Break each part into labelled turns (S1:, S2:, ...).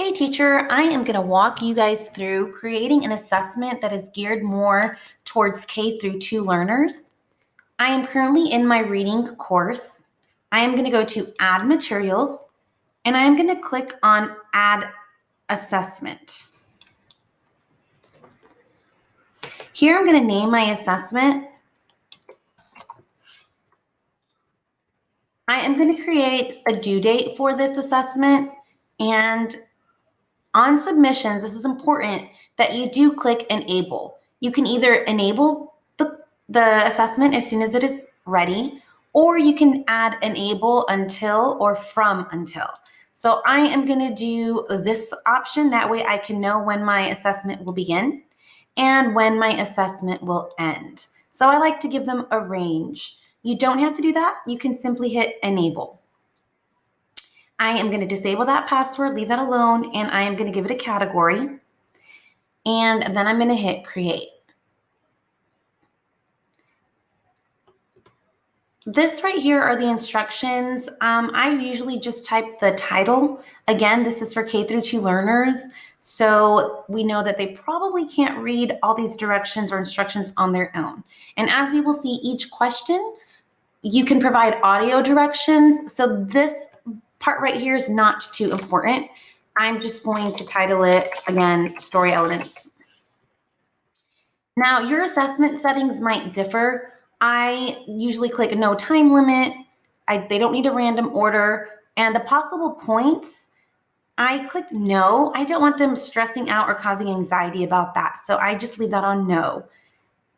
S1: Hey teacher, I am going to walk you guys through creating an assessment that is geared more towards K through 2 learners. I am currently in my reading course. I am going to go to Add Materials, and I am going to click on Add Assessment. Here I'm going to name my assessment. I am going to create a due date for this assessment, and on submissions, this is important that you do click Enable. You can either enable the assessment as soon as it is ready, or you can add Enable Until or From Until. So I am going to do this option. That way I can know when my assessment will begin and when my assessment will end. So I like to give them a range. You don't have to do that. You can simply hit Enable. I am going to disable that password, leave that alone, and I am going to give it a category. And then I'm going to hit Create. This right here are the instructions. I usually just type the title. Again, this is for K through 2 learners, so we know that they probably can't read all these directions or instructions on their own. And as you will see, each question, you can provide audio directions. So this part right here is not too important. I'm just going to title it, again, Story Elements. Now, your assessment settings might differ. I usually click no time limit. They don't need a random order. And the possible points, I click no. I don't want them stressing out or causing anxiety about that. So I just leave that on no.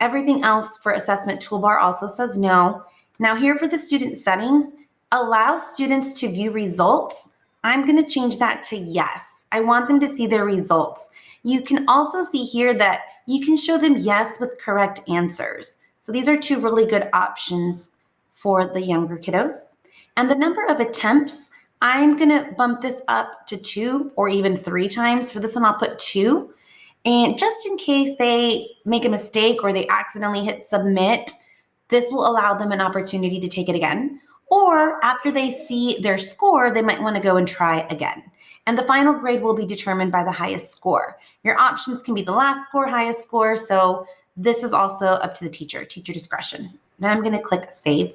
S1: Everything else for assessment toolbar also says no. Now here for the student settings, allow students to view results. I'm going to change that to yes. I want them to see their results. You can also see here that you can show them yes with correct answers. So these are two really good options for the younger kiddos. And the number of attempts, I'm going to bump this up to 2 or even 3 times. For this one, I'll put 2. And just in case they make a mistake or they accidentally hit submit, this will allow them an opportunity to take it again. Or after they see their score, they might want to go and try again. And the final grade will be determined by the highest score. Your options can be the last score, highest score. So this is also up to the teacher discretion. Then I'm going to click Save.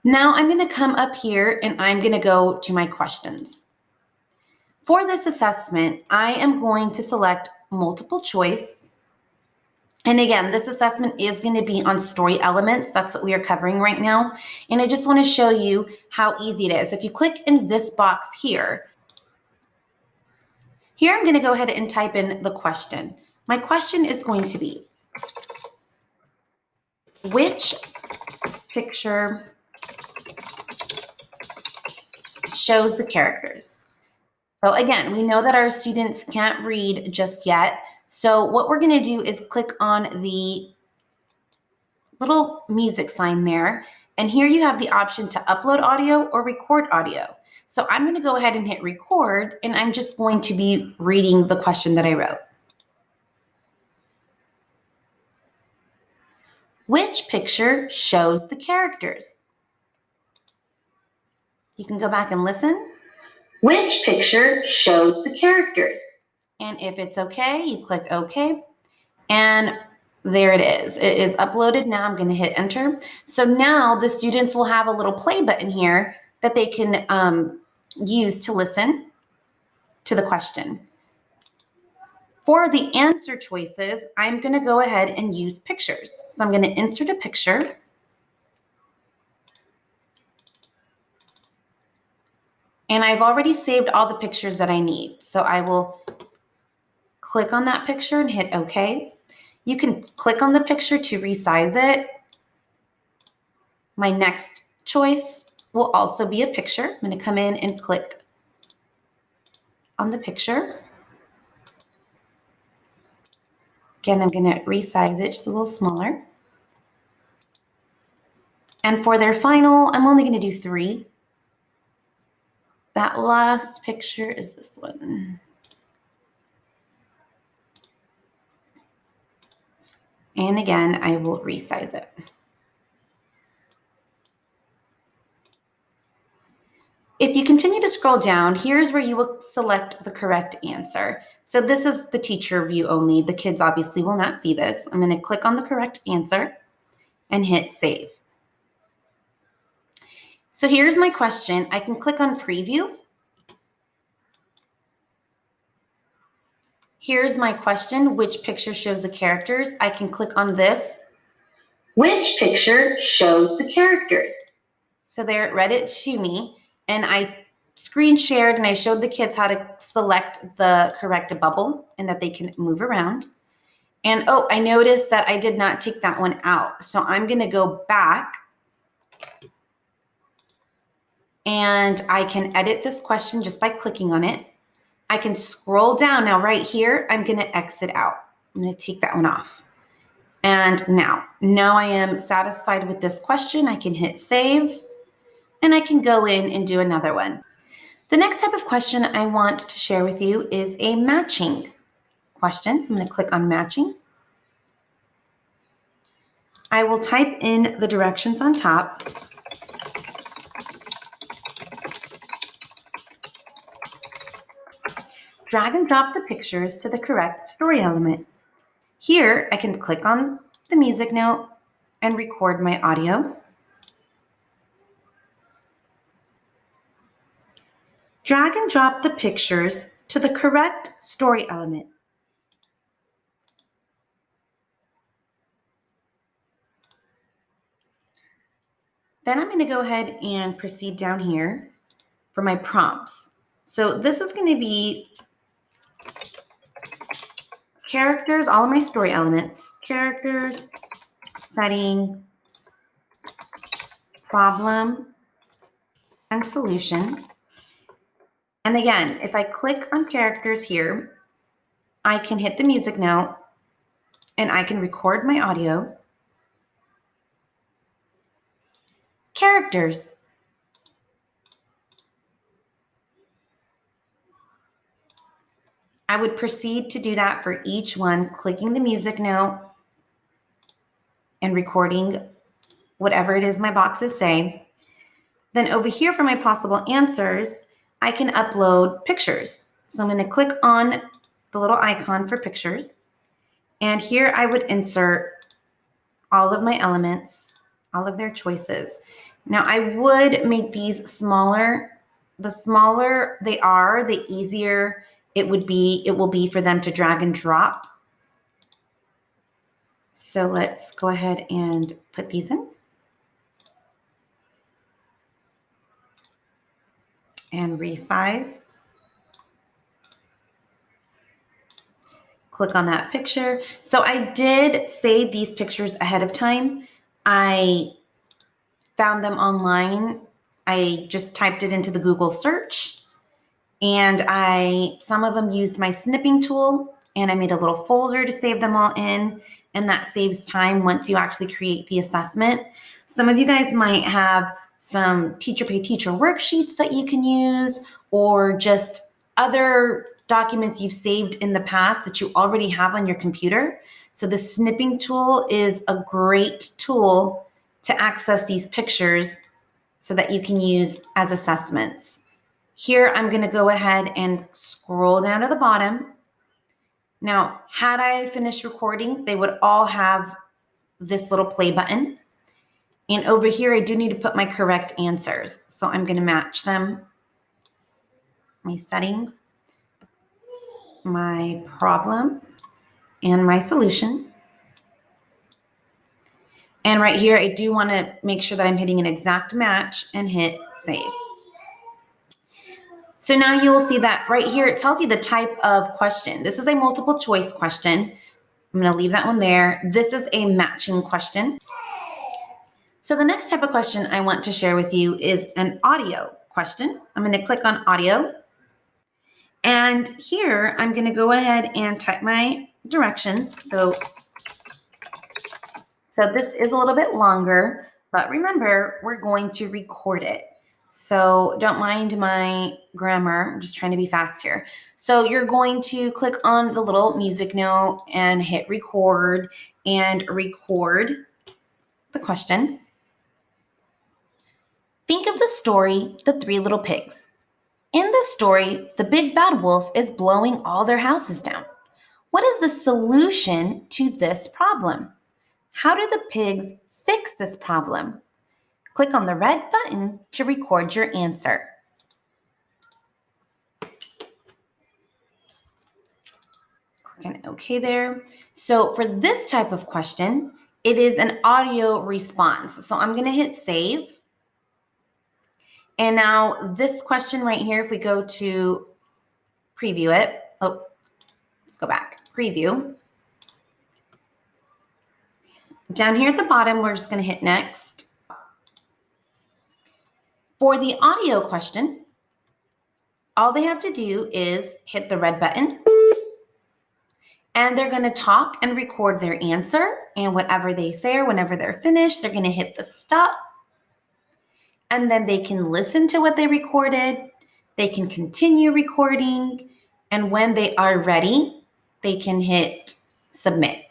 S1: Now I'm going to come up here and I'm going to go to my questions. For this assessment, I am going to select multiple choice. And again, this assessment is going to be on story elements. That's what we are covering right now. And I just want to show you how easy it is. If you click in this box here, I'm going to go ahead and type in the question. My question is going to be, which picture shows the characters? So again, we know that our students can't read just yet. So what we're going to do is click on the little music sign there. And here you have the option to upload audio or record audio. So I'm going to go ahead and hit record, and I'm just going to be reading the question that I wrote. Which picture shows the characters? You can go back and listen. Which picture shows the characters? And if it's okay, you click OK. And there it is. It is uploaded. Now I'm going to hit enter. So now the students will have a little play button here that they can use to listen to the question. For the answer choices, I'm going to go ahead and use pictures. So I'm going to insert a picture. And I've already saved all the pictures that I need. So I will click on that picture and hit OK. You can click on the picture to resize it. My next choice will also be a picture. I'm going to come in and click on the picture. Again, I'm going to resize it just a little smaller. And for their final, I'm only going to do 3. That last picture is this one. And again, I will resize it. If you continue to scroll down, here's where you will select the correct answer. So this is the teacher view only. The kids obviously will not see this. I'm going to click on the correct answer and hit save. So here's my question. I can click on preview. Here's my question. Which picture shows the characters? I can click on this. Which picture shows the characters? So there, it read it to me, and I screen shared and I showed the kids how to select the correct bubble and that they can move around. And oh, I noticed that I did not take that one out. So I'm going to go back and I can edit this question just by clicking on it. I can scroll down. Now right here, I'm going to exit out. I'm going to take that one off. And now I am satisfied with this question. I can hit save and I can go in and do another one. The next type of question I want to share with you is a matching question. So I'm going to click on matching. I will type in the directions on top. Drag and drop the pictures to the correct story element. Here, I can click on the music note and record my audio. Drag and drop the pictures to the correct story element. Then I'm going to go ahead and proceed down here for my prompts. So this is going to be characters, all of my story elements, characters, setting, problem, and solution. And again, if I click on characters here, I can hit the music note and I can record my audio. Characters. I would proceed to do that for each one, clicking the music note and recording whatever it is my boxes say. Then over here for my possible answers, I can upload pictures. So I'm going to click on the little icon for pictures. And here I would insert all of my elements, all of their choices. Now I would make these smaller. The smaller they are, the easier it will be for them to drag and drop. So let's go ahead and put these in. And resize. Click on that picture. So I did save these pictures ahead of time. I found them online. I just typed it into the Google search, and some of them used my snipping tool, and I made a little folder to save them all in, and that saves time once you actually create the assessment. Some of you guys might have some teacher pay teacher worksheets that you can use, or just other documents you've saved in the past that you already have on your computer. So the snipping tool is a great tool to access these pictures so that you can use as assessments. Here, I'm going to go ahead and scroll down to the bottom. Now, had I finished recording, they would all have this little play button. And over here, I do need to put my correct answers. So I'm going to match them. My setting, my problem, and my solution. And right here, I do want to make sure that I'm hitting an exact match and hit save. So now you will see that right here, it tells you the type of question. This is a multiple choice question. I'm going to leave that one there. This is a matching question. So the next type of question I want to share with you is an audio question. I'm going to click on audio. And here, I'm going to go ahead and type my directions. So this is a little bit longer, but remember, we're going to record it. So don't mind my grammar. I'm just trying to be fast here. So you're going to click on the little music note and hit record and record the question. Think of the story, The Three Little Pigs. In the story, the big bad wolf is blowing all their houses down. What is the solution to this problem? How do the pigs fix this problem? Click on the red button to record your answer. Click on OK there. So for this type of question, it is an audio response. So I'm going to hit save. And now this question right here, if we go to preview it, let's go back, preview. Down here at the bottom, we're just going to hit next. For the audio question, all they have to do is hit the red button, and they're going to talk and record their answer, and whatever they say or whenever they're finished, they're going to hit the stop, and then they can listen to what they recorded, they can continue recording, and when they are ready, they can hit submit.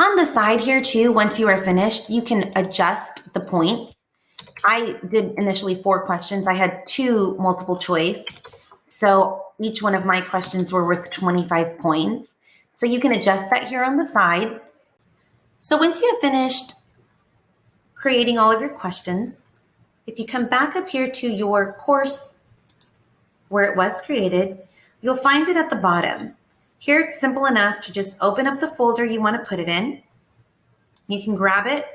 S1: On the side here too, once you are finished, you can adjust the points. I did initially 4 questions. I had 2 multiple choice. So each one of my questions were worth 25 points. So you can adjust that here on the side. So once you have finished creating all of your questions, if you come back up here to your course where it was created, you'll find it at the bottom. Here it's simple enough to just open up the folder you want to put it in. You can grab it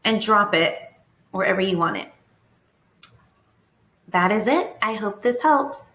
S1: and drop it wherever you want it. That is it. I hope this helps.